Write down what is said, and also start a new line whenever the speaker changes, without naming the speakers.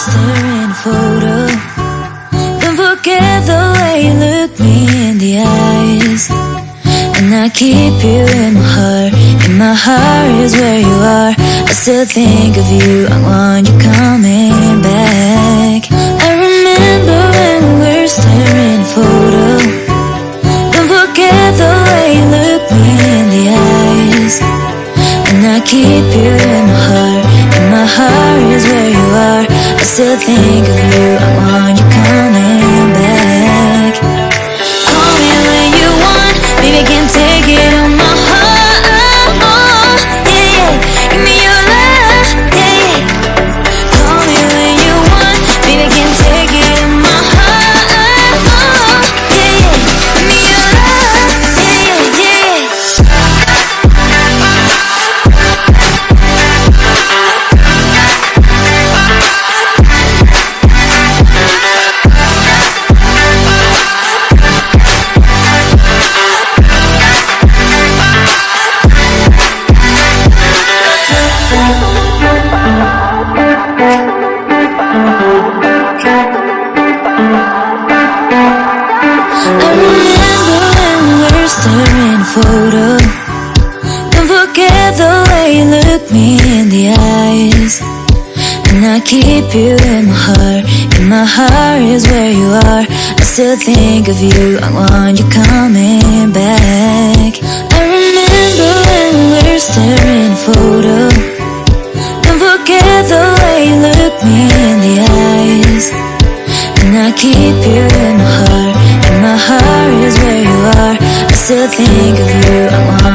staring at a photo. Don't forget the way you look me in the eyes. And I keep you in my heart. In my heart is where you are. I still think of you. I want you coming back. I remember when we were staring at a photo. Don't forget the way you look me in the eyes. And I keep you in my heart. In my heart is where you are. I still think of you. I want you coming back. Call me when you want. Baby, can't take it on my heart. Yeah, yeah. Give me your love. Yeah, yeah. Call me when you want. Baby, can't take it on my heart. Yeah, yeah. Give me your love. Yeah, yeah, yeah. I remember when we were staring at a photo. Don't forget the way you look me in the eyes. And I keep you in my heart. In my heart is where you are. I still think of you. I want you coming back. I remember when we were staring at a photo. Don't forget the way you look me in the eyes. And I keep you in my heart. In my heart is where you are. I still think of you. I want